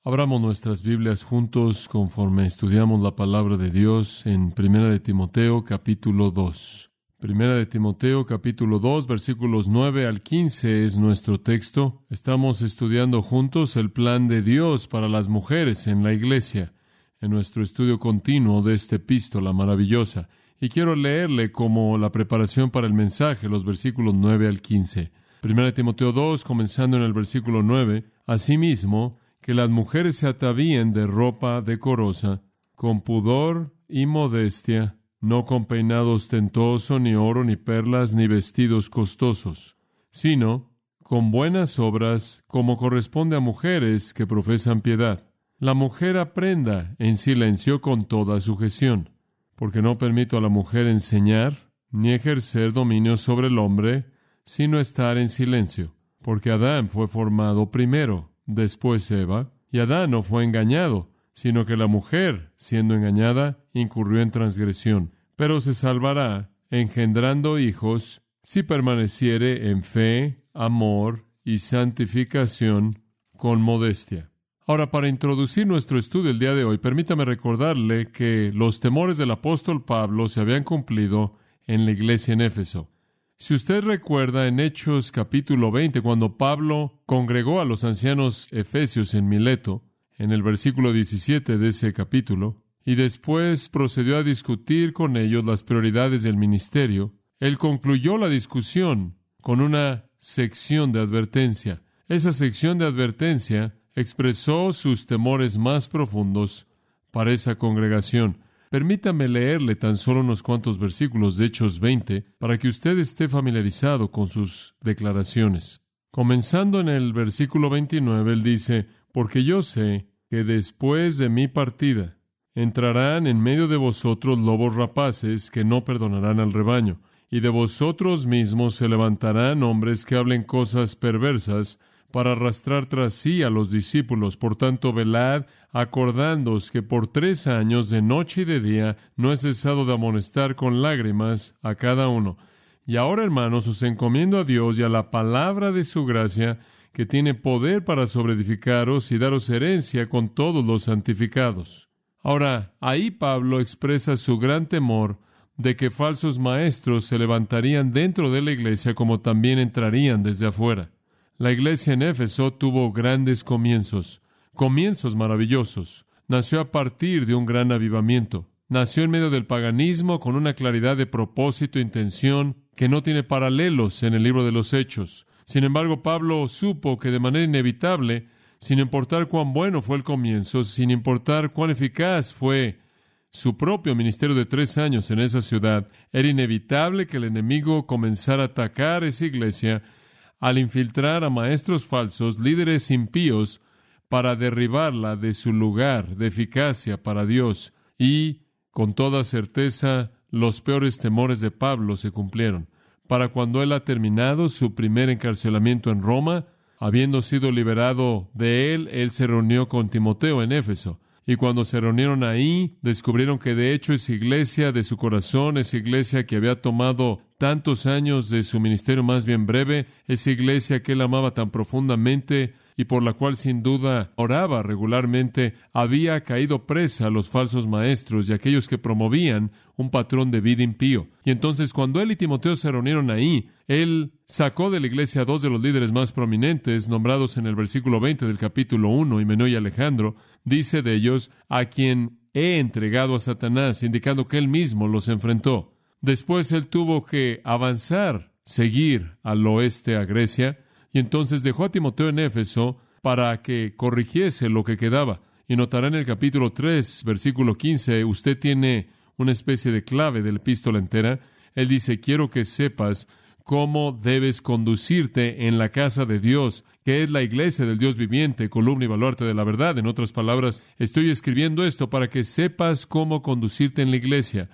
Abramos nuestras Biblias juntos conforme estudiamos la palabra de Dios en Primera de Timoteo, capítulo 2. Primera de Timoteo, capítulo 2, versículos 9 al 15 es nuestro texto. Estamos estudiando juntos el plan de Dios para las mujeres en la iglesia, en nuestro estudio continuo de esta epístola maravillosa. Y quiero leerle como la preparación para el mensaje, los versículos 9 al 15. Primera de Timoteo 2, comenzando en el versículo 9. Asimismo, que las mujeres se atavíen de ropa decorosa, con pudor y modestia, no con peinado ostentoso, ni oro, ni perlas, ni vestidos costosos, sino con buenas obras, como corresponde a mujeres que profesan piedad. La mujer aprenda en silencio con toda sujeción, porque no permito a la mujer enseñar, ni ejercer dominio sobre el hombre, sino estar en silencio, porque Adán fue formado primero, después Eva, y Adán no fue engañado, sino que la mujer, siendo engañada, incurrió en transgresión. Pero se salvará, engendrando hijos, si permaneciere en fe, amor y santificación con modestia. Ahora, para introducir nuestro estudio el día de hoy, permítame recordarle que los temores del apóstol Pablo se habían cumplido en la iglesia en Éfeso. Si usted recuerda en Hechos capítulo 20, cuando Pablo congregó a los ancianos efesios en Mileto, en el versículo 17 de ese capítulo, y después procedió a discutir con ellos las prioridades del ministerio, él concluyó la discusión con una sección de advertencia. Esa sección de advertencia expresó sus temores más profundos para esa congregación. Permítame leerle tan solo unos cuantos versículos de Hechos 20 para que usted esté familiarizado con sus declaraciones. Comenzando en el versículo 29, él dice: porque yo sé que después de mi partida entrarán en medio de vosotros lobos rapaces que no perdonarán al rebaño, y de vosotros mismos se levantarán hombres que hablen cosas perversas para arrastrar tras sí a los discípulos. Por tanto, velad, acordándoos que por 3 años, de noche y de día, no he cesado de amonestar con lágrimas a cada uno. Y ahora, hermanos, os encomiendo a Dios y a la palabra de su gracia, que tiene poder para sobreedificaros y daros herencia con todos los santificados. Ahora, ahí Pablo expresa su gran temor de que falsos maestros se levantarían dentro de la iglesia, como también entrarían desde afuera. La iglesia en Éfeso tuvo grandes comienzos maravillosos. Nació a partir de un gran avivamiento. Nació en medio del paganismo con una claridad de propósito e intención que no tiene paralelos en el libro de los Hechos. Sin embargo, Pablo supo que de manera inevitable, sin importar cuán bueno fue el comienzo, sin importar cuán eficaz fue su propio ministerio de 3 años en esa ciudad, era inevitable que el enemigo comenzara a atacar esa iglesia al infiltrar a maestros falsos, líderes impíos, para derribarla de su lugar de eficacia para Dios. Y, con toda certeza, los peores temores de Pablo se cumplieron. Para cuando él ha terminado su primer encarcelamiento en Roma, habiendo sido liberado de él se reunió con Timoteo en Éfeso. Y cuando se reunieron ahí, descubrieron que de hecho esa iglesia de su corazón, esa iglesia que había tomado tantos años de su ministerio más bien breve, esa iglesia que él amaba tan profundamente y por la cual sin duda oraba regularmente, había caído presa a los falsos maestros y aquellos que promovían un patrón de vida impío. Y entonces cuando él y Timoteo se reunieron ahí, él sacó de la iglesia a 2 de los líderes más prominentes, nombrados en el versículo 20 del capítulo 1, Himeneo y Alejandro. Dice de ellos: a quien he entregado a Satanás, indicando que él mismo los enfrentó. Después él tuvo que avanzar, seguir al oeste a Grecia, y entonces dejó a Timoteo en Éfeso para que corrigiese lo que quedaba. Y notará en el capítulo 3, versículo 15, usted tiene una especie de clave de la epístola entera. Él dice: quiero que sepas cómo debes conducirte en la casa de Dios, que es la iglesia del Dios viviente, columna y baluarte de la verdad. En otras palabras, estoy escribiendo esto para que sepas cómo conducirte en la iglesia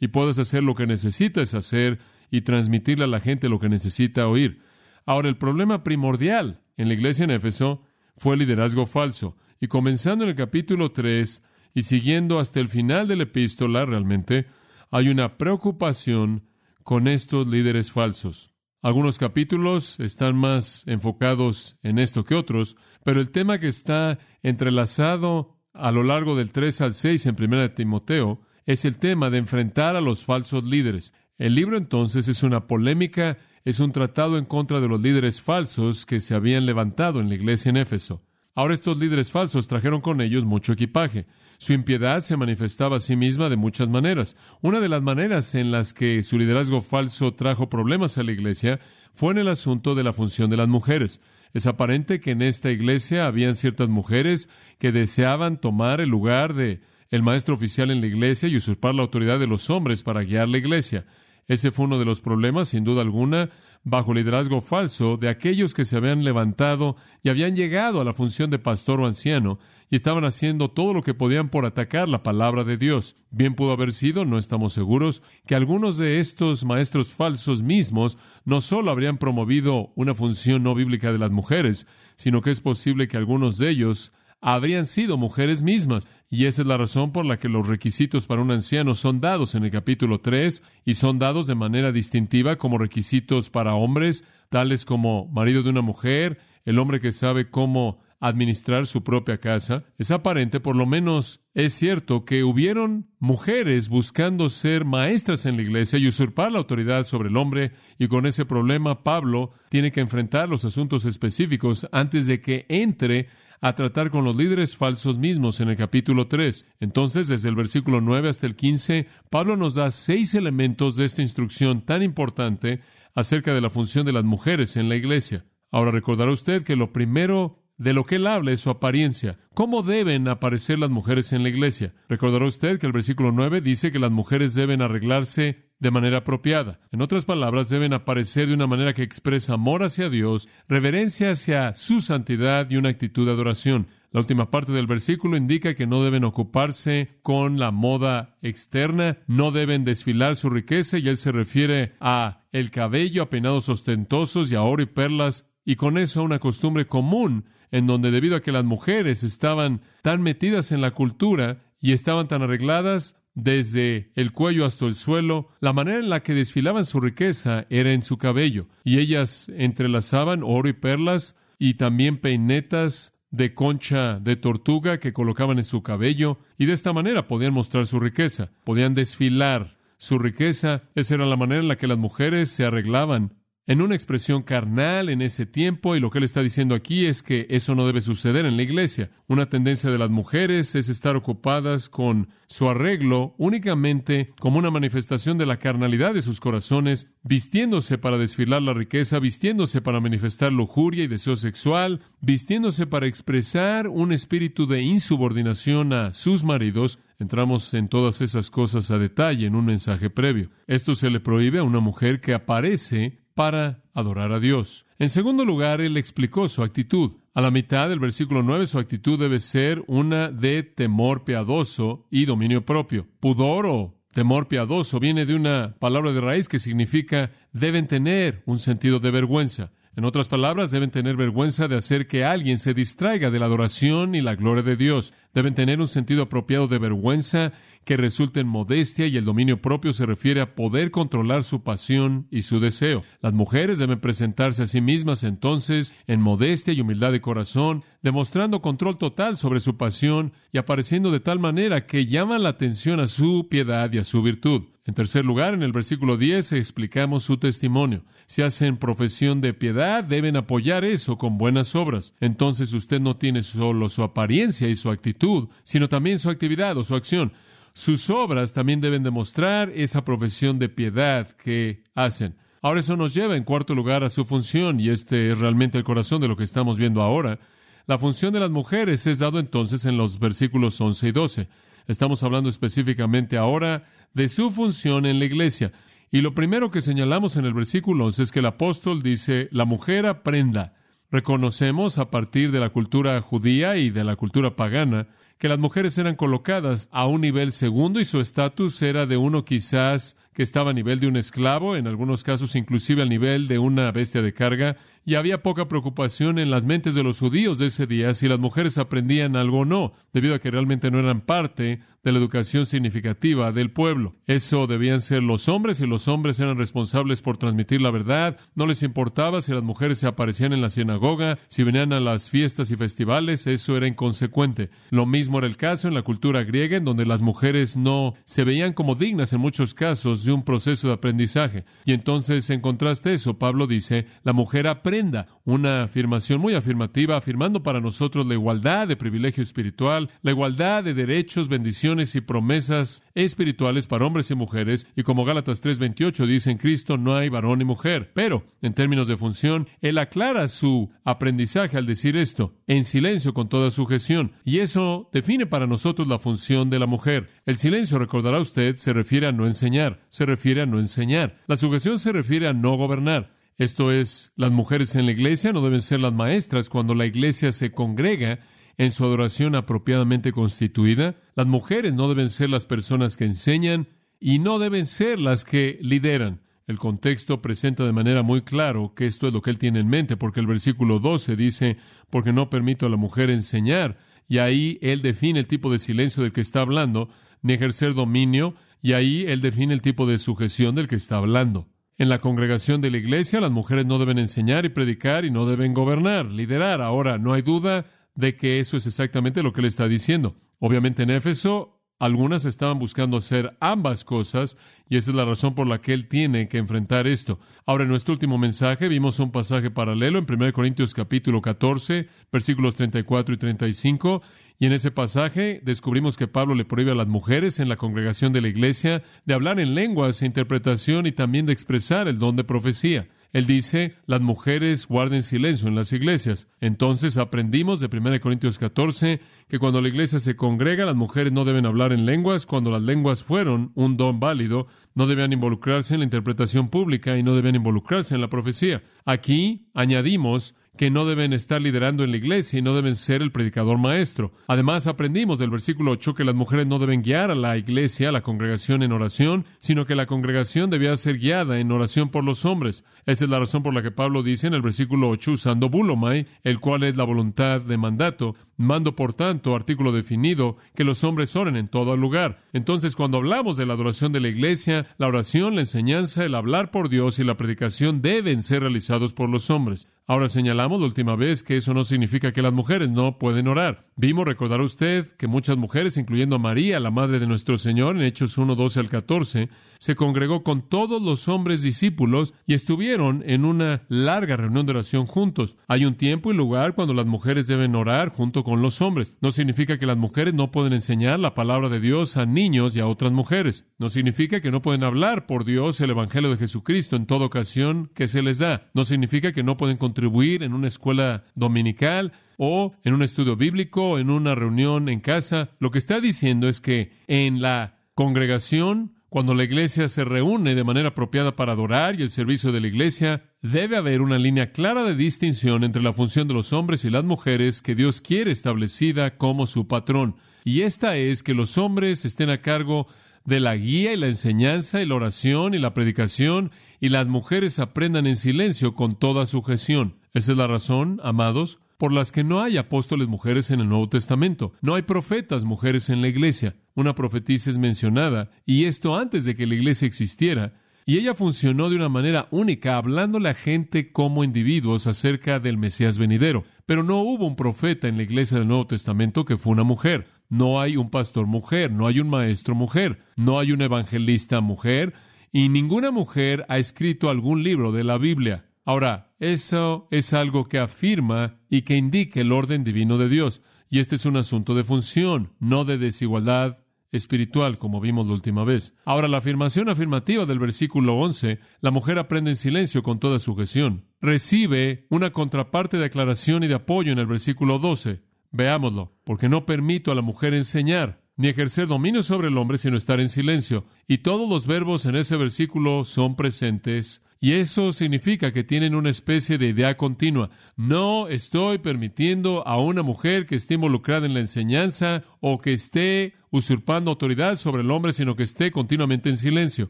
y puedas hacer lo que necesitas hacer y transmitirle a la gente lo que necesita oír. Ahora, el problema primordial en la iglesia en Éfeso fue el liderazgo falso. Y comenzando en el capítulo 3 y siguiendo hasta el final de la epístola, realmente hay una preocupación con estos líderes falsos. Algunos capítulos están más enfocados en esto que otros, pero el tema que está entrelazado a lo largo del 3 al 6 en 1 Timoteo es el tema de enfrentar a los falsos líderes. El libro entonces es una polémica, es un tratado en contra de los líderes falsos que se habían levantado en la iglesia en Éfeso. Ahora estos líderes falsos trajeron con ellos mucho equipaje. Su impiedad se manifestaba a sí misma de muchas maneras. Una de las maneras en las que su liderazgo falso trajo problemas a la iglesia fue en el asunto de la función de las mujeres. Es aparente que en esta iglesia habían ciertas mujeres que deseaban tomar el lugar de el maestro oficial en la iglesia y usurpar la autoridad de los hombres para guiar la iglesia. Ese fue uno de los problemas, sin duda alguna, bajo el liderazgo falso de aquellos que se habían levantado y habían llegado a la función de pastor o anciano y estaban haciendo todo lo que podían por atacar la palabra de Dios. Bien pudo haber sido, no estamos seguros, que algunos de estos maestros falsos mismos no solo habrían promovido una función no bíblica de las mujeres, sino que es posible que algunos de ellos habrían sido mujeres mismas. Y esa es la razón por la que los requisitos para un anciano son dados en el capítulo 3 y son dados de manera distintiva como requisitos para hombres, tales como marido de una mujer, el hombre que sabe cómo administrar su propia casa. Es aparente, por lo menos es cierto, que hubieron mujeres buscando ser maestras en la iglesia y usurpar la autoridad sobre el hombre, y con ese problema Pablo tiene que enfrentar los asuntos específicos antes de que entre a tratar con los líderes falsos mismos en el capítulo 3. Entonces, desde el versículo 9 hasta el 15, Pablo nos da 6 elementos de esta instrucción tan importante acerca de la función de las mujeres en la iglesia. Ahora, recordará usted que lo primero de lo que él habla es su apariencia. ¿Cómo deben aparecer las mujeres en la iglesia? Recordará usted que el versículo 9 dice que las mujeres deben arreglarse de manera apropiada. En otras palabras, deben aparecer de una manera que expresa amor hacia Dios, reverencia hacia su santidad y una actitud de adoración. La última parte del versículo indica que no deben ocuparse con la moda externa, no deben desfilar su riqueza, y él se refiere a el cabello, a peinados ostentosos y a oro y perlas, y con eso una costumbre común en donde, debido a que las mujeres estaban tan metidas en la cultura y estaban tan arregladas desde el cuello hasta el suelo, la manera en la que desfilaban su riqueza era en su cabello, y ellas entrelazaban oro y perlas y también peinetas de concha de tortuga que colocaban en su cabello, y de esta manera podían mostrar su riqueza, podían desfilar su riqueza. Esa era la manera en la que las mujeres se arreglaban en una expresión carnal en ese tiempo, y lo que él está diciendo aquí es que eso no debe suceder en la iglesia. Una tendencia de las mujeres es estar ocupadas con su arreglo únicamente como una manifestación de la carnalidad de sus corazones, vistiéndose para desfilar la riqueza, vistiéndose para manifestar lujuria y deseo sexual, vistiéndose para expresar un espíritu de insubordinación a sus maridos. Entramos en todas esas cosas a detalle en un mensaje previo. Esto se le prohíbe a una mujer que aparece para adorar a Dios. En segundo lugar, él explicó su actitud. A la mitad del versículo 9, su actitud debe ser una de temor piadoso y dominio propio. Pudor o temor piadoso viene de una palabra de raíz que significa deben tener un sentido de vergüenza. En otras palabras, deben tener vergüenza de hacer que alguien se distraiga de la adoración y la gloria de Dios. Deben tener un sentido apropiado de vergüenza que resulte en modestia, y el dominio propio se refiere a poder controlar su pasión y su deseo. Las mujeres deben presentarse a sí mismas entonces en modestia y humildad de corazón, demostrando control total sobre su pasión y apareciendo de tal manera que llaman la atención a su piedad y a su virtud. En tercer lugar, en el versículo 10 explicamos su testimonio. Si hacen profesión de piedad, deben apoyar eso con buenas obras. Entonces usted no tiene solo su apariencia y su actitud, sino también su actividad o su acción. Sus obras también deben demostrar esa profesión de piedad que hacen. Ahora eso nos lleva en cuarto lugar a su función, y este es realmente el corazón de lo que estamos viendo ahora. La función de las mujeres es dado entonces en los versículos 11 y 12. Estamos hablando específicamente ahora de su función en la iglesia. Y lo primero que señalamos en el versículo 11 es que el apóstol dice, la mujer aprenda. Reconocemos a partir de la cultura judía y de la cultura pagana que las mujeres eran colocadas a un nivel segundo y su estatus era de uno quizás que estaba a nivel de un esclavo, en algunos casos inclusive al nivel de una bestia de carga, y había poca preocupación en las mentes de los judíos de ese día si las mujeres aprendían algo o no, debido a que realmente no eran parte de la educación significativa del pueblo. Eso debían ser los hombres, y los hombres eran responsables por transmitir la verdad. No les importaba si las mujeres se aparecían en la sinagoga, si venían a las fiestas y festivales, eso era inconsecuente. Lo mismo era el caso en la cultura griega, en donde las mujeres no se veían como dignas en muchos casos de un proceso de aprendizaje. Y entonces, en contraste a eso, Pablo dice, la mujer aprenda, una afirmación muy afirmativa, afirmando para nosotros la igualdad de privilegio espiritual, la igualdad de derechos, bendiciones y promesas espirituales para hombres y mujeres, y como Gálatas 3:28 dice, en Cristo no hay varón ni mujer. Pero, en términos de función, él aclara su aprendizaje al decir esto, en silencio con toda sujeción, y eso define para nosotros la función de la mujer. El silencio, recordará usted, se refiere a no enseñar, se refiere a no enseñar. La sujeción se refiere a no gobernar. Esto es, las mujeres en la iglesia no deben ser las maestras cuando la iglesia se congrega en su adoración apropiadamente constituida. Las mujeres no deben ser las personas que enseñan y no deben ser las que lideran. El contexto presenta de manera muy claro que esto es lo que él tiene en mente, porque el versículo 12 dice, porque no permito a la mujer enseñar, y ahí él define el tipo de silencio del que está hablando, ni ejercer dominio, y ahí él define el tipo de sujeción del que está hablando. En la congregación de la iglesia, las mujeres no deben enseñar y predicar y no deben gobernar, liderar. Ahora, no hay duda de que eso es exactamente lo que él está diciendo. Obviamente en Éfeso, algunas estaban buscando hacer ambas cosas, y esa es la razón por la que él tiene que enfrentar esto. Ahora, en nuestro último mensaje vimos un pasaje paralelo en 1 Corintios capítulo 14, versículos 34 y 35, y en ese pasaje descubrimos que Pablo le prohíbe a las mujeres en la congregación de la iglesia de hablar en lenguas e interpretación y también de expresar el don de profecía. Él dice, las mujeres guarden silencio en las iglesias. Entonces aprendimos de 1 Corintios 14 que cuando la iglesia se congrega, las mujeres no deben hablar en lenguas. Cuando las lenguas fueron un don válido, no debían involucrarse en la interpretación pública y no debían involucrarse en la profecía. Aquí añadimos que no deben estar liderando en la iglesia y no deben ser el predicador maestro. Además, aprendimos del versículo 8 que las mujeres no deben guiar a la iglesia, a la congregación en oración, sino que la congregación debía ser guiada en oración por los hombres. Esa es la razón por la que Pablo dice en el versículo 8, usando bulomai, el cual es la voluntad de mandato, mando por tanto, artículo definido, que los hombres oren en todo lugar. Entonces, cuando hablamos de la adoración de la iglesia, la oración, la enseñanza, el hablar por Dios y la predicación deben ser realizados por los hombres. Ahora señalamos la última vez que eso no significa que las mujeres no pueden orar. Vimos, recordará usted, que muchas mujeres, incluyendo a María, la madre de nuestro Señor, en Hechos 1, 12 al 14, se congregó con todos los hombres discípulos y estuvieron en una larga reunión de oración juntos. Hay un tiempo y lugar cuando las mujeres deben orar junto con los hombres. No significa que las mujeres no pueden enseñar la palabra de Dios a niños y a otras mujeres. No significa que no pueden hablar por Dios el Evangelio de Jesucristo en toda ocasión que se les da. No significa que no pueden contribuir en una escuela dominical o en un estudio bíblico o en una reunión en casa. Lo que está diciendo es que en la congregación, cuando la iglesia se reúne de manera apropiada para adorar y el servicio de la iglesia, debe haber una línea clara de distinción entre la función de los hombres y las mujeres que Dios quiere establecida como su patrón. Y esta es que los hombres estén a cargo de la guía y la enseñanza y la oración y la predicación, y las mujeres aprendan en silencio con toda sujeción. Esa es la razón, amados, por las que no hay apóstoles mujeres en el Nuevo Testamento. No hay profetas mujeres en la iglesia. Una profetisa es mencionada, y esto antes de que la iglesia existiera, y ella funcionó de una manera única, hablándole a gente como individuos acerca del Mesías venidero. Pero no hubo un profeta en la iglesia del Nuevo Testamento que fue una mujer. No hay un pastor mujer, no hay un maestro mujer, no hay un evangelista mujer, y ninguna mujer ha escrito algún libro de la Biblia. Ahora, eso es algo que afirma y que indica el orden divino de Dios. Y este es un asunto de función, no de desigualdad espiritual, como vimos la última vez. Ahora, la afirmación afirmativa del versículo 11, la mujer aprende en silencio con toda sujeción, recibe una contraparte de aclaración y de apoyo en el versículo 12. Veámoslo. Porque no permito a la mujer enseñar, ni ejercer dominio sobre el hombre, sino estar en silencio. Y todos los verbos en ese versículo son presentes Y eso significa que tienen una especie de idea continua. No estoy permitiendo a una mujer que esté involucrada en la enseñanza o que esté usurpando autoridad sobre el hombre, sino que esté continuamente en silencio.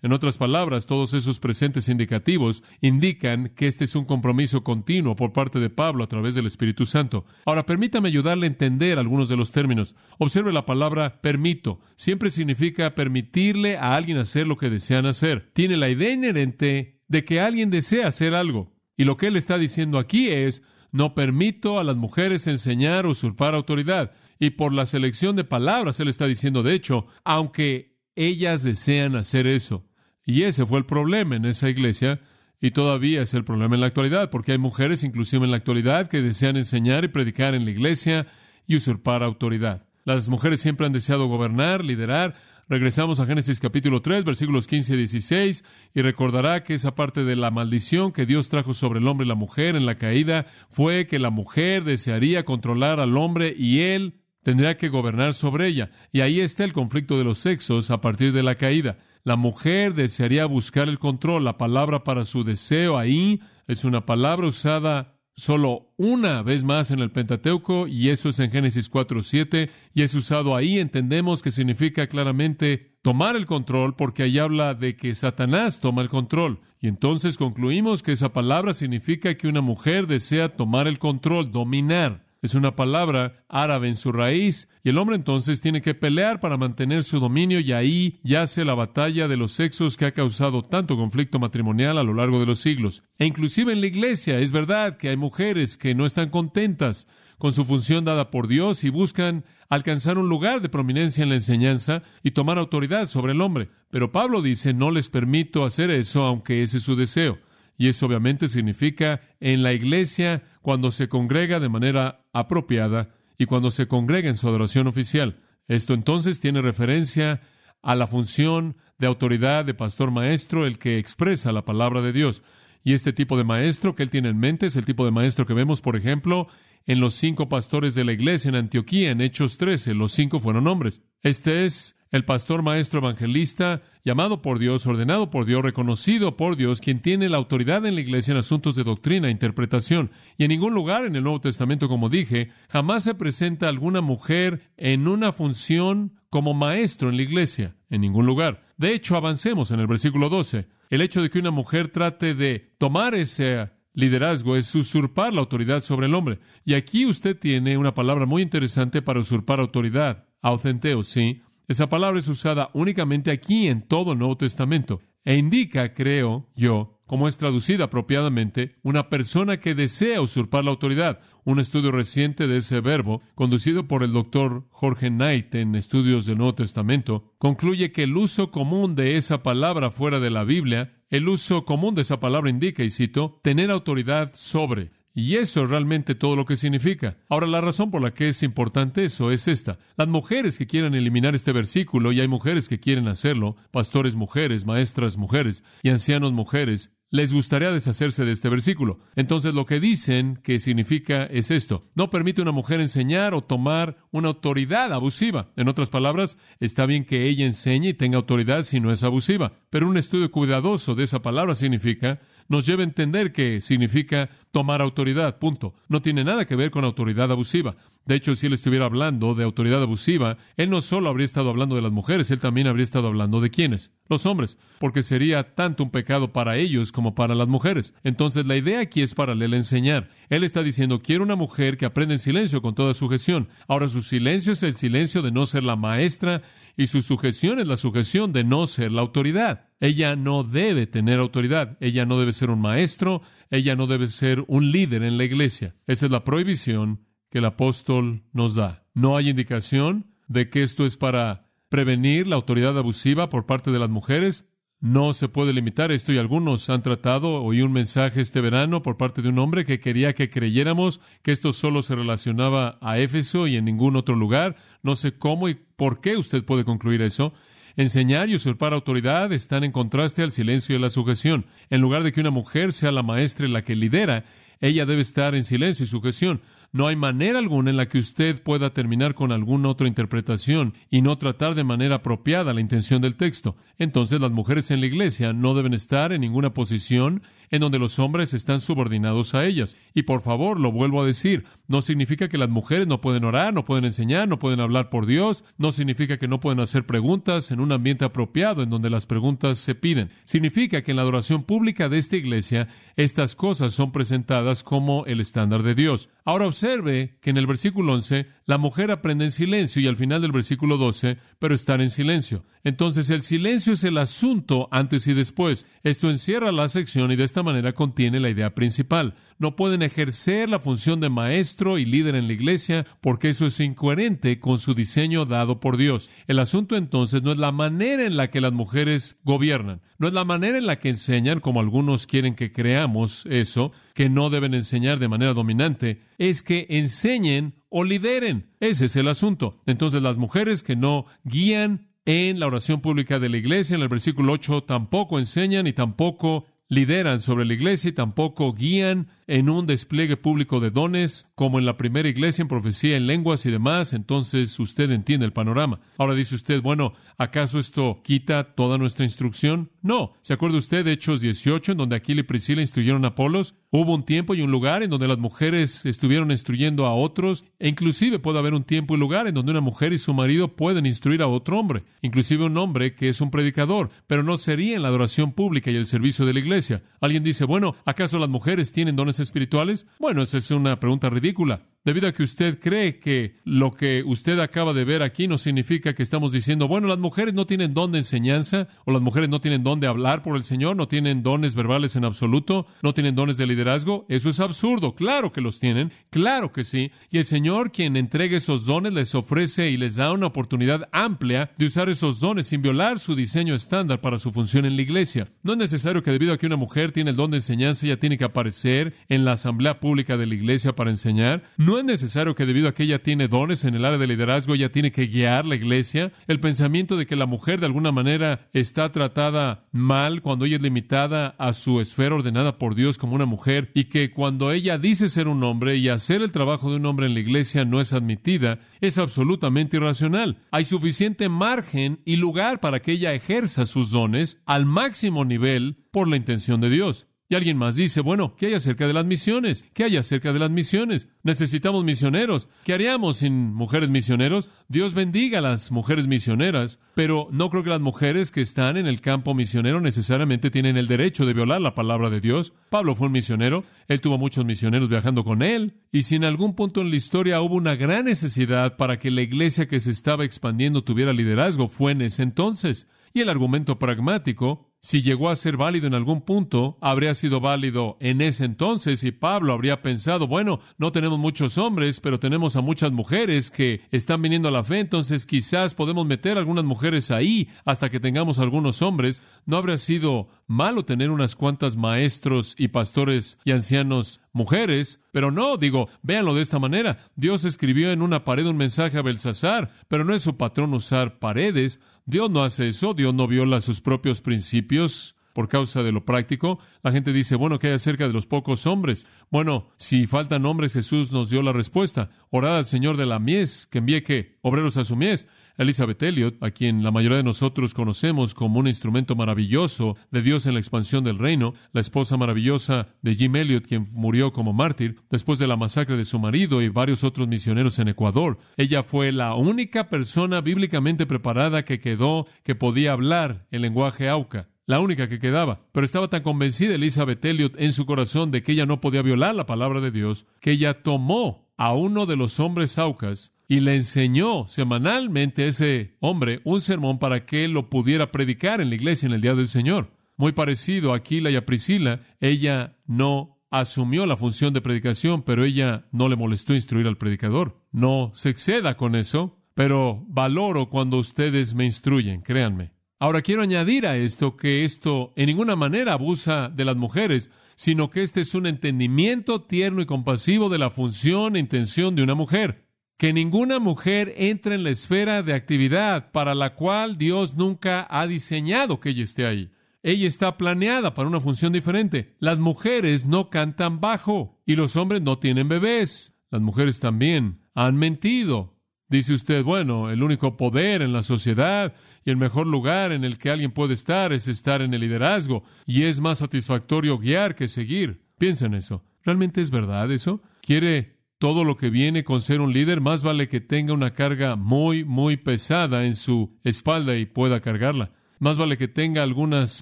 En otras palabras, todos esos presentes indicativos indican que este es un compromiso continuo por parte de Pablo a través del Espíritu Santo. Ahora, permítame ayudarle a entender algunos de los términos. Observe la palabra permito. Siempre significa permitirle a alguien hacer lo que desean hacer. Tiene la idea inherente de que alguien desea hacer algo. Y lo que él está diciendo aquí es, no permito a las mujeres enseñar o usurpar autoridad. Y por la selección de palabras, él está diciendo, de hecho, aunque ellas desean hacer eso. Y ese fue el problema en esa iglesia, y todavía es el problema en la actualidad, porque hay mujeres, inclusive en la actualidad, que desean enseñar y predicar en la iglesia y usurpar autoridad. Las mujeres siempre han deseado gobernar, liderar. Regresamos a Génesis capítulo 3, versículos 15 y 16, y recordará que esa parte de la maldición que Dios trajo sobre el hombre y la mujer en la caída fue que la mujer desearía controlar al hombre y él tendría que gobernar sobre ella. Y ahí está el conflicto de los sexos a partir de la caída. La mujer desearía buscar el control. La palabra para su deseo ahí es una palabra usada solo una vez más en el Pentateuco, y eso es en Génesis 4:7, y es usado ahí. Entendemos que significa claramente tomar el control, porque ahí habla de que Satanás toma el control. Y entonces concluimos que esa palabra significa que una mujer desea tomar el control, dominar. Es una palabra árabe en su raíz, y el hombre entonces tiene que pelear para mantener su dominio, y ahí yace la batalla de los sexos que ha causado tanto conflicto matrimonial a lo largo de los siglos. E inclusive en la iglesia es verdad que hay mujeres que no están contentas con su función dada por Dios y buscan alcanzar un lugar de prominencia en la enseñanza y tomar autoridad sobre el hombre. Pero Pablo dice, no les permito hacer eso, aunque ese es su deseo. Y eso obviamente significa en la iglesia cuando se congrega de manera apropiada y cuando se congrega en su adoración oficial. Esto entonces tiene referencia a la función de autoridad de pastor maestro, el que expresa la palabra de Dios. Y este tipo de maestro que él tiene en mente es el tipo de maestro que vemos, por ejemplo, en los 5 pastores de la iglesia en Antioquía, en Hechos 13. Los 5 fueron hombres. Este es el pastor maestro evangelista, llamado por Dios, ordenado por Dios, reconocido por Dios, quien tiene la autoridad en la iglesia en asuntos de doctrina e interpretación. Y en ningún lugar en el Nuevo Testamento, como dije, jamás se presenta alguna mujer en una función como maestro en la iglesia. En ningún lugar. De hecho, avancemos en el versículo 12. El hecho de que una mujer trate de tomar ese liderazgo es usurpar la autoridad sobre el hombre. Y aquí usted tiene una palabra muy interesante para usurpar autoridad. Autenteo, ¿sí? Esa palabra es usada únicamente aquí en todo el Nuevo Testamento e indica, creo yo, como es traducida apropiadamente, una persona que desea usurpar la autoridad. Un estudio reciente de ese verbo, conducido por el doctor Jorge Knight en Estudios del Nuevo Testamento, concluye que el uso común de esa palabra fuera de la Biblia, el uso común de esa palabra indica, y cito, tener autoridad sobre. Y eso es realmente todo lo que significa. Ahora, la razón por la que es importante eso es esta. Las mujeres que quieran eliminar este versículo, y hay mujeres que quieren hacerlo, pastores mujeres, maestras mujeres y ancianos mujeres, les gustaría deshacerse de este versículo. Entonces, lo que dicen que significa es esto. No permite a una mujer enseñar o tomar una autoridad abusiva. En otras palabras, está bien que ella enseñe y tenga autoridad si no es abusiva. Pero un estudio cuidadoso de esa palabra significa, nos lleva a entender que significa tomar autoridad, punto. No tiene nada que ver con autoridad abusiva. De hecho, si él estuviera hablando de autoridad abusiva, él no solo habría estado hablando de las mujeres, él también habría estado hablando de ¿quiénes? Los hombres, porque sería tanto un pecado para ellos como para las mujeres. Entonces, la idea aquí es paralela a enseñar. Él está diciendo, quiero una mujer que aprenda en silencio con toda sujeción. Ahora, su silencio es el silencio de no ser la maestra y su sujeción es la sujeción de no ser la autoridad. Ella no debe tener autoridad. Ella no debe ser un maestro. Ella no debe ser un líder en la iglesia. Esa es la prohibición que el apóstol nos da. No hay indicación de que esto es para prevenir la autoridad abusiva por parte de las mujeres. No se puede limitar esto, y algunos han tratado. Oí un mensaje este verano por parte de un hombre que quería que creyéramos que esto solo se relacionaba a Éfeso y en ningún otro lugar. No sé cómo y por qué usted puede concluir eso. Enseñar y usurpar autoridad están en contraste al silencio y la sujeción. En lugar de que una mujer sea la maestra y la que lidera, ella debe estar en silencio y sujeción. No hay manera alguna en la que usted pueda terminar con alguna otra interpretación y no tratar de manera apropiada la intención del texto. Entonces, las mujeres en la iglesia no deben estar en ninguna posición en donde los hombres están subordinados a ellas. Y por favor, lo vuelvo a decir, no significa que las mujeres no pueden orar, no pueden enseñar, no pueden hablar por Dios, no significa que no pueden hacer preguntas en un ambiente apropiado en donde las preguntas se piden. Significa que en la adoración pública de esta iglesia, estas cosas son presentadas como el estándar de Dios. Ahora observe que en el versículo 11, la mujer aprende en silencio y al final del versículo 12, pero estar en silencio. Entonces el silencio es el asunto antes y después. Esto encierra la sección y de esta manera contiene la idea principal. No pueden ejercer la función de maestro y líder en la iglesia porque eso es incoherente con su diseño dado por Dios. El asunto entonces no es la manera en la que las mujeres gobiernan, no es la manera en la que enseñan, como algunos quieren que creamos eso, que no deben enseñar de manera dominante, es que enseñen o lideren. Ese es el asunto. Entonces las mujeres que no guían en la oración pública de la iglesia, en el versículo 8, tampoco enseñan y tampoco lideran sobre la iglesia y tampoco guían en un despliegue público de dones, como en la primera iglesia en profecía, en lenguas y demás. Entonces usted entiende el panorama. Ahora dice usted, bueno, ¿acaso esto quita toda nuestra instrucción? No. ¿Se acuerda usted de Hechos 18, en donde Aquila y Priscila instruyeron a Apolos? Hubo un tiempo y un lugar en donde las mujeres estuvieron instruyendo a otros, e inclusive puede haber un tiempo y lugar en donde una mujer y su marido pueden instruir a otro hombre, inclusive un hombre que es un predicador, pero no sería en la adoración pública y el servicio de la iglesia. Alguien dice, bueno, ¿acaso las mujeres tienen dones espirituales? Bueno, esa es una pregunta ridícula. Debido a que usted cree que lo que usted acaba de ver aquí no significa que estamos diciendo, bueno, las mujeres no tienen don de enseñanza, o las mujeres no tienen don de hablar por el Señor, no tienen dones verbales en absoluto, no tienen dones de liderazgo. Eso es absurdo. Claro que los tienen, claro que sí. Y el Señor, quien entrega esos dones, les ofrece y les da una oportunidad amplia de usar esos dones sin violar su diseño estándar para su función en la iglesia. No es necesario que debido a que una mujer tiene el don de enseñanza, ella tiene que aparecer en la asamblea pública de la iglesia para enseñar. No es necesario que debido a que ella tiene dones en el área de liderazgo, ella tiene que guiar la iglesia. El pensamiento de que la mujer de alguna manera está tratada mal cuando ella es limitada a su esfera ordenada por Dios como una mujer, y que cuando ella dice ser un hombre y hacer el trabajo de un hombre en la iglesia no es admitida, es absolutamente irracional. Hay suficiente margen y lugar para que ella ejerza sus dones al máximo nivel por la intención de Dios. Y alguien más dice, bueno, ¿qué hay acerca de las misiones? ¿Qué hay acerca de las misiones? Necesitamos misioneros. ¿Qué haríamos sin mujeres misioneros? Dios bendiga a las mujeres misioneras, pero no creo que las mujeres que están en el campo misionero necesariamente tienen el derecho de violar la palabra de Dios. Pablo fue un misionero, él tuvo muchos misioneros viajando con él, y si en algún punto en la historia hubo una gran necesidad para que la iglesia que se estaba expandiendo tuviera liderazgo, fue en ese entonces. Y el argumento pragmático, si llegó a ser válido en algún punto, habría sido válido en ese entonces, y Pablo habría pensado, bueno, no tenemos muchos hombres, pero tenemos a muchas mujeres que están viniendo a la fe, entonces quizás podemos meter algunas mujeres ahí hasta que tengamos algunos hombres. No habría sido malo tener unas cuantas maestros y pastores y ancianos mujeres, pero no, véanlo de esta manera. Dios escribió en una pared un mensaje a Belsasar, pero no es su patrón usar paredes. Dios no hace eso, Dios no viola sus propios principios por causa de lo práctico. La gente dice, bueno, ¿qué hay acerca de los pocos hombres? Bueno, si faltan hombres, Jesús nos dio la respuesta. Orad al Señor de la mies, que envíe, ¿qué? Obreros a su mies. Elizabeth Elliot, a quien la mayoría de nosotros conocemos como un instrumento maravilloso de Dios en la expansión del reino, la esposa maravillosa de Jim Elliot, quien murió como mártir después de la masacre de su marido y varios otros misioneros en Ecuador. Ella fue la única persona bíblicamente preparada que quedó que podía hablar el lenguaje Auca. La única que quedaba. Pero estaba tan convencida Elizabeth Elliot en su corazón de que ella no podía violar la palabra de Dios, que ella tomó a uno de los hombres Aucas y le enseñó semanalmente a ese hombre un sermón para que él lo pudiera predicar en la iglesia en el día del Señor. Muy parecido a Aquila y a Priscila, ella no asumió la función de predicación, pero ella no le molestó instruir al predicador. No se exceda con eso, pero valoro cuando ustedes me instruyen, créanme. Ahora quiero añadir a esto que esto en ninguna manera abusa de las mujeres, sino que este es un entendimiento tierno y compasivo de la función e intención de una mujer. Que ninguna mujer entre en la esfera de actividad para la cual Dios nunca ha diseñado que ella esté ahí. Ella está planeada para una función diferente. Las mujeres no cantan bajo y los hombres no tienen bebés. Las mujeres también han mentido. Dice usted, bueno, el único poder en la sociedad y el mejor lugar en el que alguien puede estar es estar en el liderazgo, y es más satisfactorio guiar que seguir. Piensa en eso. ¿Realmente es verdad eso? ¿Quiere todo lo que viene con ser un líder? Más vale que tenga una carga muy, muy pesada en su espalda y pueda cargarla. Más vale que tenga algunas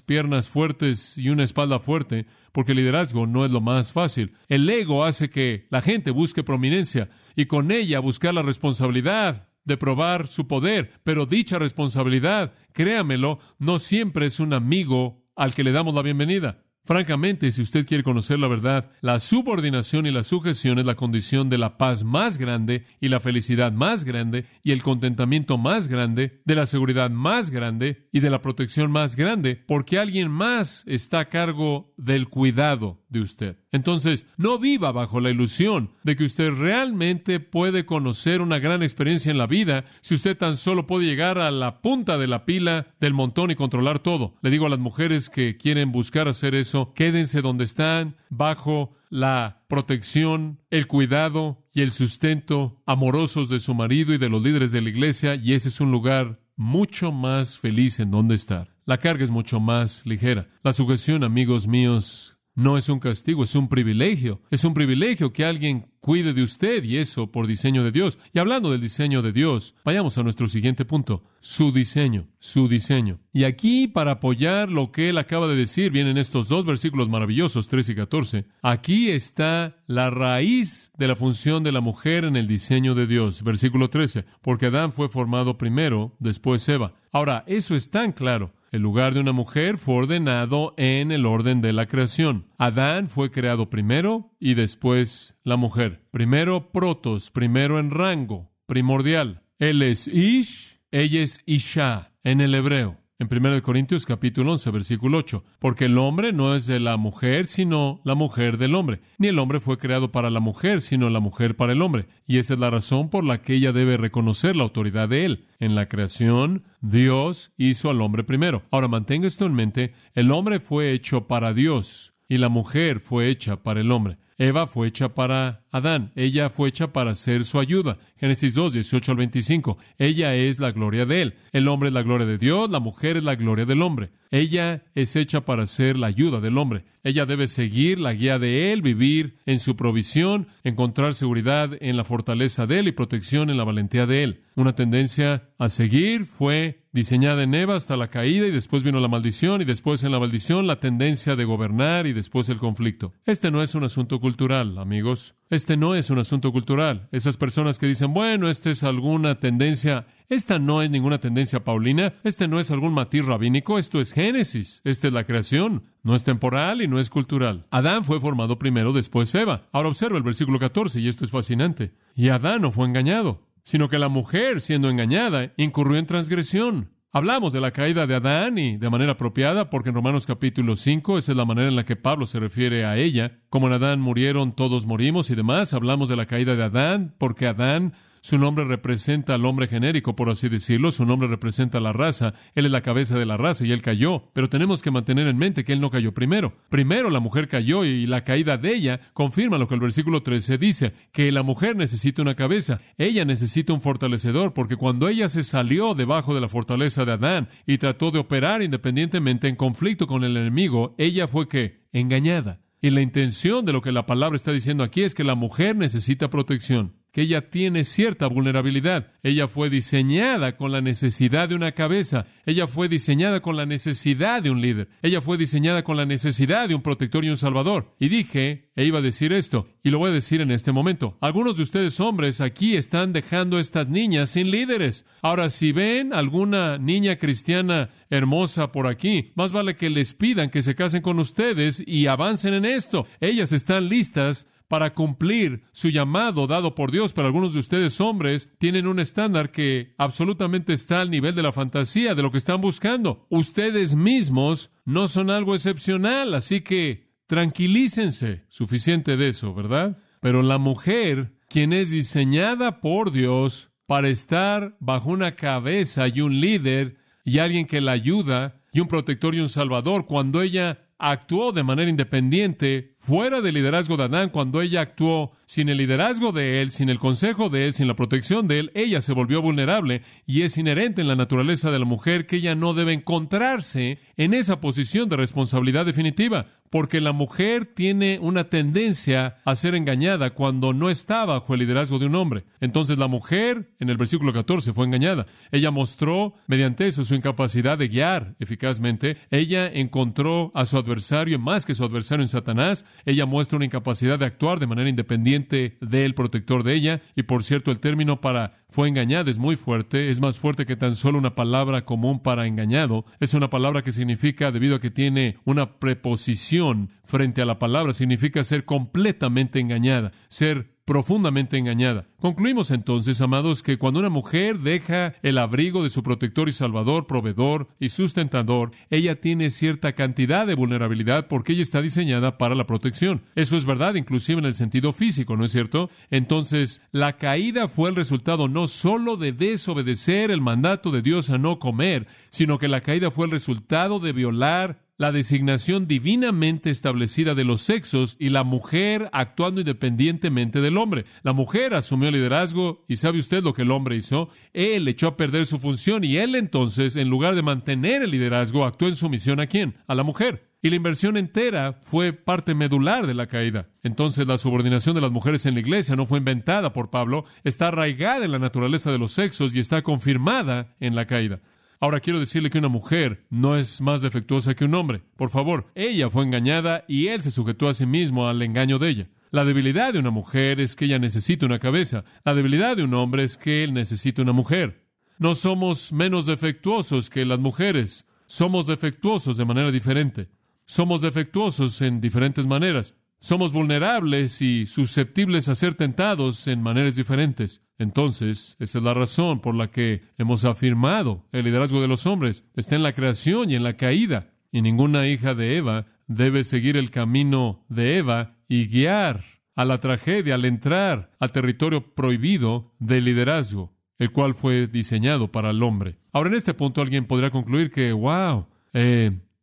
piernas fuertes y una espalda fuerte, porque el liderazgo no es lo más fácil. El ego hace que la gente busque prominencia y con ella buscar la responsabilidad de probar su poder. Pero dicha responsabilidad, créamelo, no siempre es un amigo al que le damos la bienvenida. Francamente, si usted quiere conocer la verdad, la subordinación y la sujeción es la condición de la paz más grande y la felicidad más grande y el contentamiento más grande, de la seguridad más grande y de la protección más grande, porque alguien más está a cargo del cuidado de usted. Entonces, no viva bajo la ilusión de que usted realmente puede conocer una gran experiencia en la vida si usted tan solo puede llegar a la punta de la pila del montón y controlar todo. Le digo a las mujeres que quieren buscar hacer eso, quédense donde están, bajo la protección, el cuidado y el sustento amorosos de su marido y de los líderes de la iglesia, y ese es un lugar mucho más feliz en donde estar. La carga es mucho más ligera. La sujeción, amigos míos, no es un castigo, es un privilegio. Es un privilegio que alguien cuide de usted, y eso por diseño de Dios. Y hablando del diseño de Dios, vayamos a nuestro siguiente punto. Su diseño, su diseño. Y aquí, para apoyar lo que él acaba de decir, vienen estos dos versículos maravillosos, 13 y 14. Aquí está la raíz de la función de la mujer en el diseño de Dios. Versículo 13. Porque Adán fue formado primero, después Eva. Ahora, eso es tan claro. El lugar de una mujer fue ordenado en el orden de la creación. Adán fue creado primero y después la mujer. Primero protos, primero en rango, primordial. Él es Ish, ella es Isha en el hebreo. En 1 Corintios capítulo 11, versículo 8. Porque el hombre no es de la mujer, sino la mujer del hombre. Ni el hombre fue creado para la mujer, sino la mujer para el hombre. Y esa es la razón por la que ella debe reconocer la autoridad de él. En la creación, Dios hizo al hombre primero. Ahora, mantenga esto en mente. El hombre fue hecho para Dios y la mujer fue hecha para el hombre. Eva fue hecha para Adán. Ella fue hecha para ser su ayuda. Génesis 2, 18 al 25. Ella es la gloria de él. El hombre es la gloria de Dios. La mujer es la gloria del hombre. Ella es hecha para ser la ayuda del hombre. Ella debe seguir la guía de él, vivir en su provisión, encontrar seguridad en la fortaleza de él y protección en la valentía de él. Una tendencia a seguir fue diseñada en Eva hasta la caída, y después vino la maldición, y después en la maldición la tendencia de gobernar, y después el conflicto. Este no es un asunto cultural, amigos. Este no es un asunto cultural. Esas personas que dicen, bueno, esta es alguna tendencia. Esta no es ninguna tendencia paulina. Este no es algún matiz rabínico. Esto es Génesis. Esta es la creación. No es temporal y no es cultural. Adán fue formado primero, después Eva. Ahora observa el versículo 14, y esto es fascinante. Y Adán no fue engañado, sino que la mujer, siendo engañada, incurrió en transgresión. Hablamos de la caída de Adán, y de manera apropiada, porque en Romanos capítulo 5, esa es la manera en la que Pablo se refiere a ella. Como en Adán murieron, todos morimos y demás. Hablamos de la caída de Adán, porque Adán, su nombre representa al hombre genérico, por así decirlo. Su nombre representa a la raza. Él es la cabeza de la raza y él cayó. Pero tenemos que mantener en mente que él no cayó primero. Primero la mujer cayó, y la caída de ella confirma lo que el versículo 13 dice, que la mujer necesita una cabeza. Ella necesita un fortalecedor, porque cuando ella se salió debajo de la fortaleza de Adán y trató de operar independientemente en conflicto con el enemigo, ella fue ¿qué? Engañada. Y la intención de lo que la palabra está diciendo aquí es que la mujer necesita protección, que ella tiene cierta vulnerabilidad. Ella fue diseñada con la necesidad de una cabeza. Ella fue diseñada con la necesidad de un líder. Ella fue diseñada con la necesidad de un protector y un salvador. Y dije, iba a decir esto, y lo voy a decir en este momento. Algunos de ustedes, hombres, aquí están dejando a estas niñas sin líderes. Ahora, si ven alguna niña cristiana hermosa por aquí, más vale que les pidan que se casen con ustedes y avancen en esto. Ellas están listas para cumplir su llamado dado por Dios, pero algunos de ustedes, hombres, tienen un estándar que absolutamente está al nivel de la fantasía, de lo que están buscando. Ustedes mismos no son algo excepcional, así que tranquilícense. Suficiente de eso, ¿verdad? Pero la mujer, quien es diseñada por Dios para estar bajo una cabeza y un líder y alguien que la ayuda y un protector y un salvador, cuando ella actuó de manera independiente, fuera del liderazgo de Adán. Cuando ella actuó sin el liderazgo de él, sin el consejo de él, sin la protección de él, ella se volvió vulnerable, y es inherente en la naturaleza de la mujer que ella no debe encontrarse en esa posición de responsabilidad definitiva, porque la mujer tiene una tendencia a ser engañada cuando no está bajo el liderazgo de un hombre. Entonces la mujer, en el versículo 14, fue engañada. Ella mostró mediante eso su incapacidad de guiar eficazmente. Ella encontró a su adversario, más que su adversario, en Satanás. Ella muestra una incapacidad de actuar de manera independiente del protector de ella. Y por cierto, el término para fue engañada es muy fuerte. Es más fuerte que tan solo una palabra común para engañado. Es una palabra que significa, debido a que tiene una preposición frente a la palabra, significa ser completamente engañada, ser profundamente engañada. Concluimos entonces, amados, que cuando una mujer deja el abrigo de su protector y salvador, proveedor y sustentador, ella tiene cierta cantidad de vulnerabilidad porque ella está diseñada para la protección. Eso es verdad, inclusive en el sentido físico, ¿no es cierto? Entonces, la caída fue el resultado no solo de desobedecer el mandato de Dios a no comer, sino que la caída fue el resultado de violar la designación divinamente establecida de los sexos y la mujer actuando independientemente del hombre. La mujer asumió el liderazgo y ¿sabe usted lo que el hombre hizo? Él echó a perder su función y él entonces, en lugar de mantener el liderazgo, actuó en sumisión ¿a quién? A la mujer. Y la inversión entera fue parte medular de la caída. Entonces, la subordinación de las mujeres en la iglesia no fue inventada por Pablo, está arraigada en la naturaleza de los sexos y está confirmada en la caída. Ahora quiero decirle que una mujer no es más defectuosa que un hombre. Por favor, ella fue engañada y él se sujetó a sí mismo al engaño de ella. La debilidad de una mujer es que ella necesita una cabeza. La debilidad de un hombre es que él necesita una mujer. No somos menos defectuosos que las mujeres. Somos defectuosos de manera diferente. Somos defectuosos en diferentes maneras. Somos vulnerables y susceptibles a ser tentados en maneras diferentes. Entonces, esa es la razón por la que hemos afirmado el liderazgo de los hombres. Está en la creación y en la caída. Y ninguna hija de Eva debe seguir el camino de Eva y guiar a la tragedia al entrar al territorio prohibido del liderazgo, el cual fue diseñado para el hombre. Ahora, en este punto alguien podría concluir que,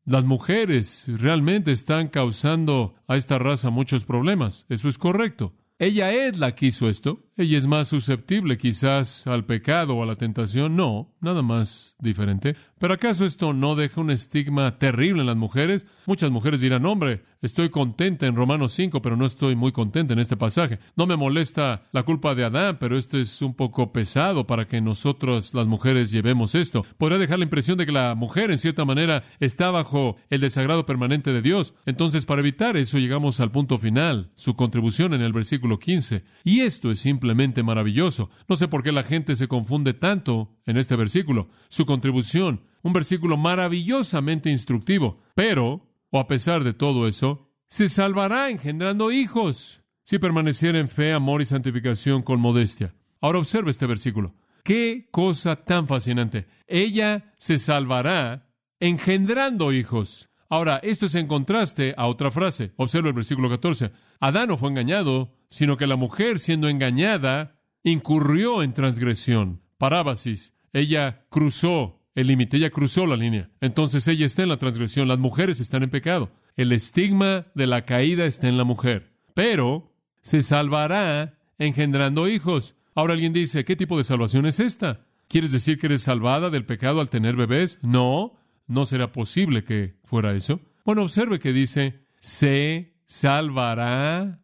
las mujeres realmente están causando a esta raza muchos problemas. Eso es correcto. Ella es la que hizo esto. Ella es más susceptible quizás al pecado o a la tentación. No, nada más diferente. ¿Pero acaso esto no deja un estigma terrible en las mujeres? Muchas mujeres dirán, hombre, estoy contenta en Romanos 5, pero no estoy muy contenta en este pasaje. No me molesta la culpa de Adán, pero esto es un poco pesado para que nosotros, las mujeres, llevemos esto. Podría dejar la impresión de que la mujer, en cierta manera, está bajo el desagrado permanente de Dios. Entonces, para evitar eso, llegamos al punto final, su contribución en el versículo 15. Y esto es simplemente maravilloso. No sé por qué la gente se confunde tanto en este versículo. Su contribución, un versículo maravillosamente instructivo. Pero, o a pesar de todo eso, se salvará engendrando hijos, si permaneciera en fe, amor y santificación con modestia. Ahora observe este versículo. ¡Qué cosa tan fascinante! Ella se salvará engendrando hijos. Ahora, esto es en contraste a otra frase. Observe el versículo 14. Adán no fue engañado, sino que la mujer, siendo engañada, incurrió en transgresión. Parábasis. Ella cruzó el límite, ella cruzó la línea. Entonces ella está en la transgresión. Las mujeres están en pecado. El estigma de la caída está en la mujer. Pero se salvará engendrando hijos. Ahora alguien dice, ¿qué tipo de salvación es esta? ¿Quieres decir que eres salvada del pecado al tener bebés? No, no será posible que fuera eso. Bueno, observe que dice, se salvará.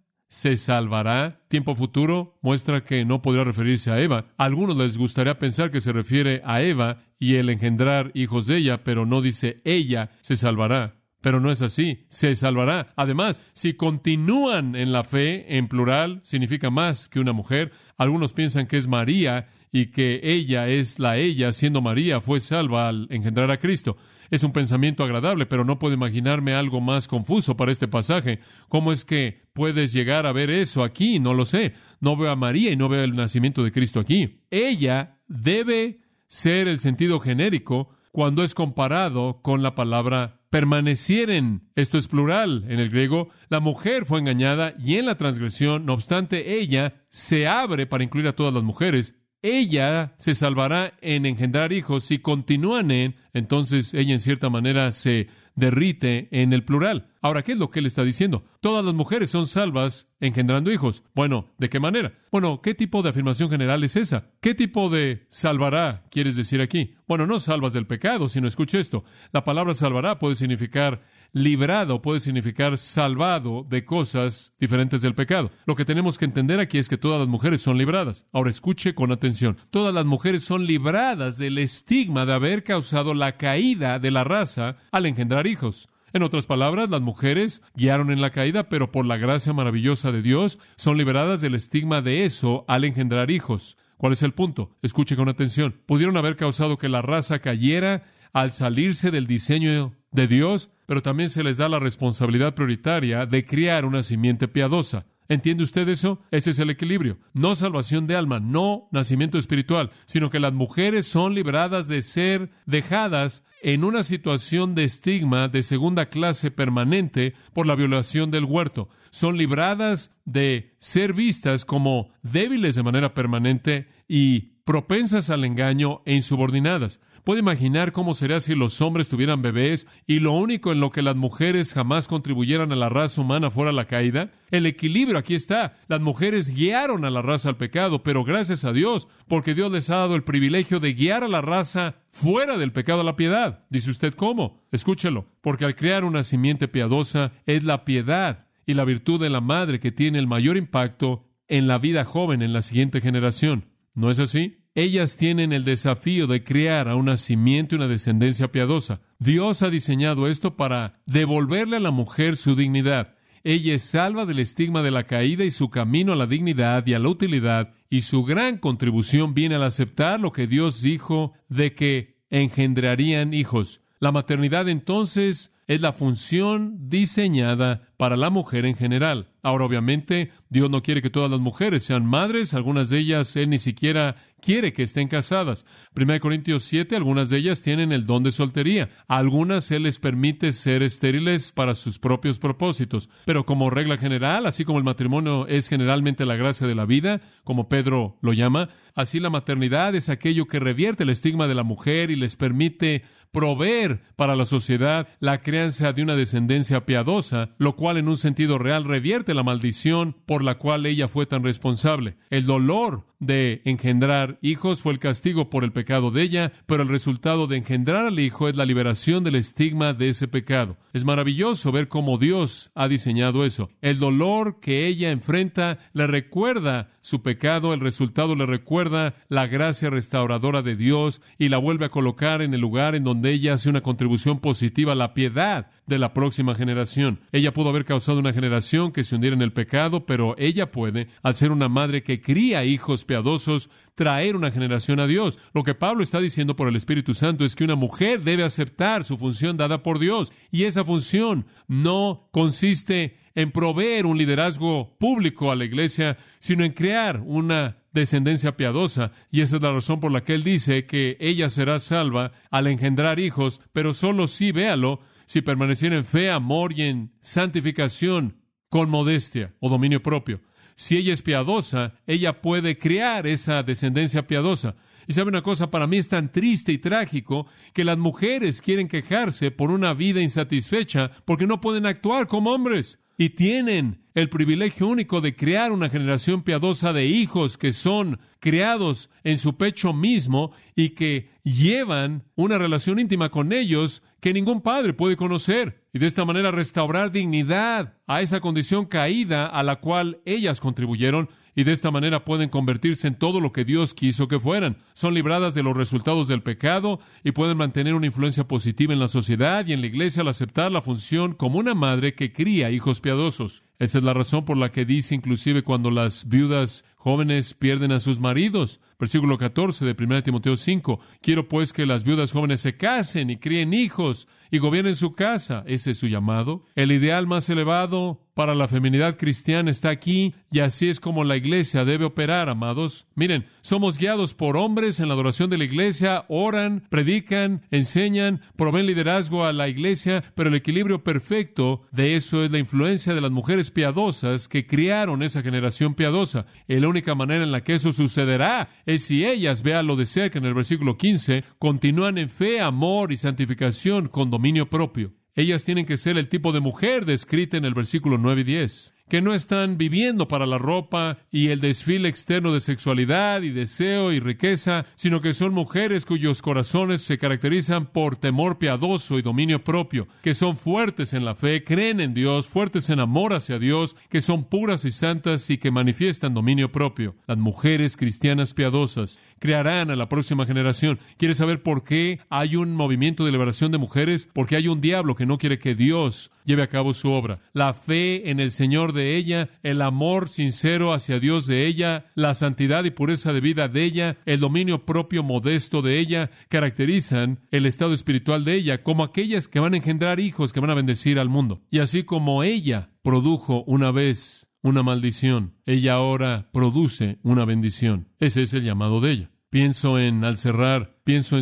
Tiempo futuro muestra que no podrá referirse a Eva. A algunos les gustaría pensar que se refiere a Eva y el engendrar hijos de ella, pero no dice ella se salvará. Pero no es así, se salvará. Además, si continúan en la fe, en plural, significa más que una mujer. Algunos piensan que es María y que ella es la ella, siendo María, fue salva al engendrar a Cristo. Es un pensamiento agradable, pero no puedo imaginarme algo más confuso para este pasaje. ¿Cómo es que puedes llegar a ver eso aquí? No lo sé. No veo a María y no veo el nacimiento de Cristo aquí. Ella debe ser el sentido genérico cuando es comparado con la palabra permanecieren. Esto es plural en el griego. La mujer fue engañada y en la transgresión, no obstante, ella se abre para incluir a todas las mujeres. Ella se salvará en engendrar hijos. Si continúan entonces ella en cierta manera se derrite en el plural. Ahora, ¿qué es lo que él está diciendo? Todas las mujeres son salvas engendrando hijos. Bueno, ¿de qué manera? Bueno, ¿qué tipo de afirmación general es esa? ¿Qué tipo de salvará quieres decir aquí? Bueno, no salvas del pecado, sino escuche esto. La palabra salvará puede significar librado, puede significar salvado de cosas diferentes del pecado. Lo que tenemos que entender aquí es que todas las mujeres son libradas. Ahora escuche con atención. Todas las mujeres son libradas del estigma de haber causado la caída de la raza al engendrar hijos. En otras palabras, las mujeres guiaron en la caída, pero por la gracia maravillosa de Dios son liberadas del estigma de eso al engendrar hijos. ¿Cuál es el punto? Escuche con atención. Pudieron haber causado que la raza cayera al salirse del diseño de Dios, pero también se les da la responsabilidad prioritaria de criar una simiente piadosa. ¿Entiende usted eso? Ese es el equilibrio. No salvación de alma, no nacimiento espiritual, sino que las mujeres son liberadas de ser dejadas en una situación de estigma de segunda clase permanente por la violación del huerto. Son libradas de ser vistas como débiles de manera permanente y propensas al engaño e insubordinadas. ¿Puede imaginar cómo sería si los hombres tuvieran bebés y lo único en lo que las mujeres jamás contribuyeran a la raza humana fuera la caída? El equilibrio aquí está. Las mujeres guiaron a la raza al pecado, pero gracias a Dios, porque Dios les ha dado el privilegio de guiar a la raza fuera del pecado a la piedad. Dice usted, ¿cómo? Escúchelo. Porque al crear una simiente piadosa es la piedad y la virtud de la madre que tiene el mayor impacto en la vida joven en la siguiente generación. ¿No es así? Ellas tienen el desafío de crear a una simiente, una descendencia piadosa. Dios ha diseñado esto para devolverle a la mujer su dignidad. Ella es salva del estigma de la caída y su camino a la dignidad y a la utilidad, y su gran contribución viene al aceptar lo que Dios dijo de que engendrarían hijos. La maternidad entonces es la función diseñada para la mujer en general. Ahora, obviamente, Dios no quiere que todas las mujeres sean madres. Algunas de ellas, Él ni siquiera quiere que estén casadas. 1 Corintios 7, algunas de ellas tienen el don de soltería. A algunas Él les permite ser estériles para sus propios propósitos. Pero como regla general, así como el matrimonio es generalmente la gracia de la vida, como Pedro lo llama, así la maternidad es aquello que revierte el estigma de la mujer y les permite proveer para la sociedad la crianza de una descendencia piadosa, lo cual en un sentido real revierte la maldición por la cual ella fue tan responsable. El dolor de engendrar hijos fue el castigo por el pecado de ella, pero el resultado de engendrar al hijo es la liberación del estigma de ese pecado. Es maravilloso ver cómo Dios ha diseñado eso. El dolor que ella enfrenta le recuerda su pecado, el resultado le recuerda la gracia restauradora de Dios y la vuelve a colocar en el lugar en donde ella hace una contribución positiva a la piedad de la próxima generación. Ella pudo haber causado una generación que se hundiera en el pecado, pero ella puede, al ser una madre que cría hijos piadosos, traer una generación a Dios. Lo que Pablo está diciendo por el Espíritu Santo es que una mujer debe aceptar su función dada por Dios, y esa función no consiste en proveer un liderazgo público a la iglesia, sino en crear una descendencia piadosa, y esa es la razón por la que él dice que ella será salva al engendrar hijos, pero solo si, véalo, si permaneciera en fe, amor y en santificación con modestia o dominio propio. Si ella es piadosa, ella puede crear esa descendencia piadosa. Y sabe una cosa, para mí es tan triste y trágico que las mujeres quieren quejarse por una vida insatisfecha porque no pueden actuar como hombres. Y tienen el privilegio único de crear una generación piadosa de hijos que son criados en su pecho mismo y que llevan una relación íntima con ellos que ningún padre puede conocer. Y de esta manera restaurar dignidad a esa condición caída a la cual ellas contribuyeron. Y de esta manera pueden convertirse en todo lo que Dios quiso que fueran. Son libradas de los resultados del pecado y pueden mantener una influencia positiva en la sociedad y en la iglesia al aceptar la función como una madre que cría hijos piadosos. Esa es la razón por la que dice inclusive cuando las viudas jóvenes pierden a sus maridos. Versículo 14 de 1 Timoteo 5. Quiero pues que las viudas jóvenes se casen y críen hijos y gobiernen su casa. Ese es su llamado. El ideal más elevado para la feminidad cristiana está aquí, y así es como la iglesia debe operar, amados. Miren, somos guiados por hombres en la adoración de la iglesia, oran, predican, enseñan, proveen liderazgo a la iglesia, pero el equilibrio perfecto de eso es la influencia de las mujeres piadosas que criaron esa generación piadosa. Y la única manera en la que eso sucederá es si ellas, véanlo de cerca en el versículo 15, continúan en fe, amor y santificación con dominio propio. Ellas tienen que ser el tipo de mujer descrita en el versículo 9 y 10, que no están viviendo para la ropa y el desfile externo de sexualidad y deseo y riqueza, sino que son mujeres cuyos corazones se caracterizan por temor piadoso y dominio propio, que son fuertes en la fe, creen en Dios, fuertes en amor hacia Dios, que son puras y santas y que manifiestan dominio propio. Las mujeres cristianas piadosas crearán a la próxima generación. ¿Quieres saber por qué hay un movimiento de liberación de mujeres? Porque hay un diablo que no quiere que Dios lleve a cabo su obra. La fe en el Señor de ella, el amor sincero hacia Dios de ella, la santidad y pureza de vida de ella, el dominio propio modesto de ella, caracterizan el estado espiritual de ella como aquellas que van a engendrar hijos que van a bendecir al mundo. Y así como ella produjo una vez una maldición, ella ahora produce una bendición. Ese es el llamado de ella. Pienso en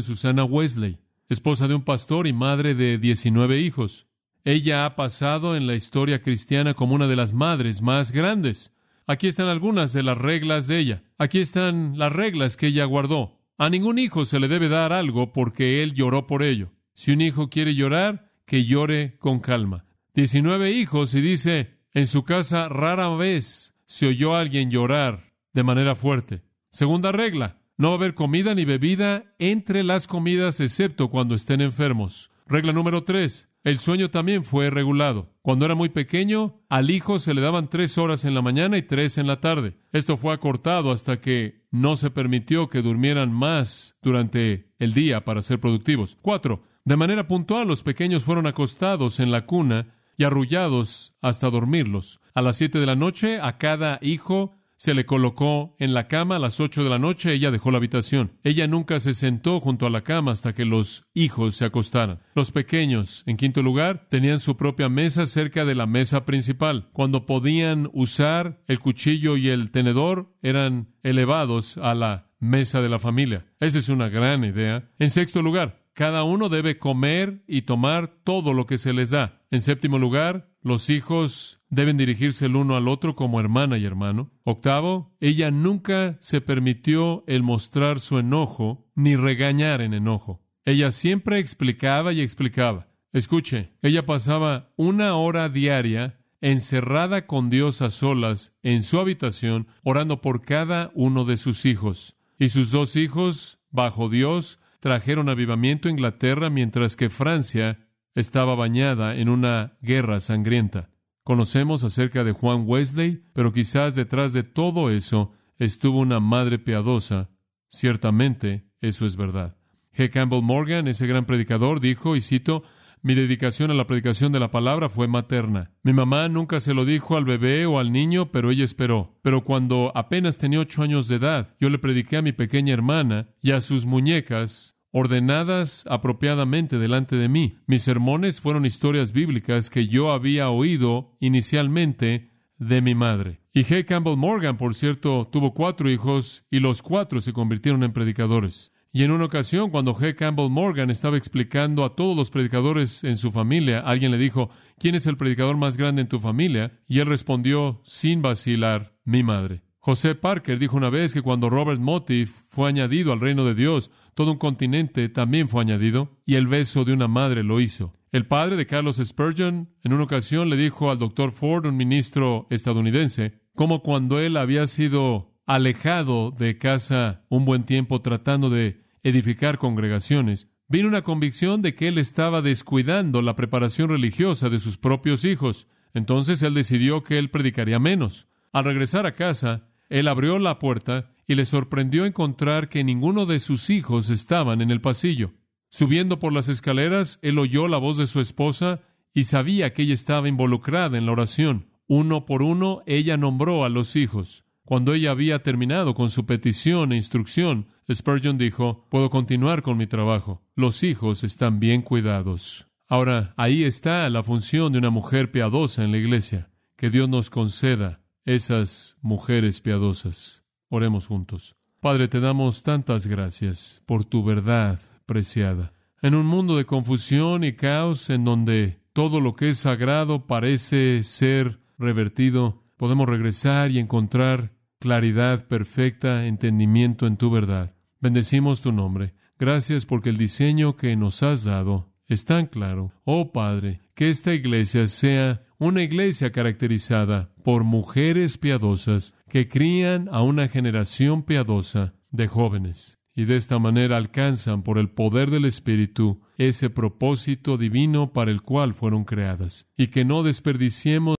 Susana Wesley, esposa de un pastor y madre de 19 hijos. Ella ha pasado en la historia cristiana como una de las madres más grandes. Aquí están algunas de las reglas de ella. Aquí están las reglas que ella guardó. A ningún hijo se le debe dar algo porque él lloró por ello. Si un hijo quiere llorar, que llore con calma. 19 hijos y dice, en su casa rara vez se oyó a alguien llorar de manera fuerte. Segunda regla, no va a haber comida ni bebida entre las comidas excepto cuando estén enfermos. Regla número 3. El sueño también fue regulado. Cuando era muy pequeño, al hijo se le daban 3 horas en la mañana y 3 en la tarde. Esto fue acortado hasta que no se permitió que durmieran más durante el día para ser productivos. 4. De manera puntual, los pequeños fueron acostados en la cuna y arrullados hasta dormirlos. A las 7 de la noche, a cada hijo se le colocó en la cama. A las 8 de la noche, ella dejó la habitación. Ella nunca se sentó junto a la cama hasta que los hijos se acostaran. Los pequeños, en quinto lugar, tenían su propia mesa cerca de la mesa principal. Cuando podían usar el cuchillo y el tenedor, eran elevados a la mesa de la familia. Esa es una gran idea. En sexto lugar, cada uno debe comer y tomar todo lo que se les da. En séptimo lugar, los hijos deben dirigirse el uno al otro como hermana y hermano. Octavo, ella nunca se permitió el mostrar su enojo ni regañar en enojo. Ella siempre explicaba y explicaba. Escuche, ella pasaba 1 hora diaria encerrada con Dios a solas en su habitación, orando por cada uno de sus hijos. Y sus 2 hijos, bajo Dios, trajeron avivamiento a Inglaterra mientras que Francia estaba bañada en una guerra sangrienta. Conocemos acerca de Juan Wesley, pero quizás detrás de todo eso estuvo una madre piadosa. Ciertamente, eso es verdad. G. Campbell Morgan, ese gran predicador, dijo, y cito, mi dedicación a la predicación de la palabra fue materna. Mi mamá nunca se lo dijo al bebé o al niño, pero ella esperó. Pero cuando apenas tenía 8 años de edad, yo le prediqué a mi pequeña hermana y a sus muñecas ordenadas apropiadamente delante de mí. Mis sermones fueron historias bíblicas que yo había oído inicialmente de mi madre. Y G. Campbell Morgan, por cierto, tuvo 4 hijos y los 4 se convirtieron en predicadores. Y en una ocasión, cuando G. Campbell Morgan estaba explicando a todos los predicadores en su familia, alguien le dijo, ¿quién es el predicador más grande en tu familia? Y él respondió, sin vacilar, mi madre. José Parker dijo una vez que cuando Robert Motif fue añadido al reino de Dios, todo un continente también fue añadido, y el beso de una madre lo hizo. El padre de Carlos Spurgeon, en una ocasión le dijo al Dr. Ford, un ministro estadounidense, cómo cuando él había sido alejado de casa un buen tiempo tratando de edificar congregaciones, vino una convicción de que él estaba descuidando la preparación religiosa de sus propios hijos. Entonces él decidió que él predicaría menos. Al regresar a casa, él abrió la puerta y le sorprendió encontrar que ninguno de sus hijos estaban en el pasillo. Subiendo por las escaleras, él oyó la voz de su esposa y sabía que ella estaba involucrada en la oración. Uno por uno, ella nombró a los hijos. Cuando ella había terminado con su petición e instrucción, Spurgeon dijo, puedo continuar con mi trabajo. Los hijos están bien cuidados. Ahora, ahí está la función de una mujer piadosa en la iglesia. Que Dios nos conceda esas mujeres piadosas. Oremos juntos. Padre, te damos tantas gracias por tu verdad preciada. En un mundo de confusión y caos, en donde todo lo que es sagrado parece ser revertido, podemos regresar y encontrar claridad perfecta, entendimiento en tu verdad. Bendecimos tu nombre. Gracias porque el diseño que nos has dado es tan claro. Oh Padre, que esta iglesia sea una iglesia caracterizada por mujeres piadosas que crían a una generación piadosa de jóvenes. Y de esta manera alcanzan, por el poder del Espíritu, ese propósito divino para el cual fueron creadas. Y que no desperdiciemos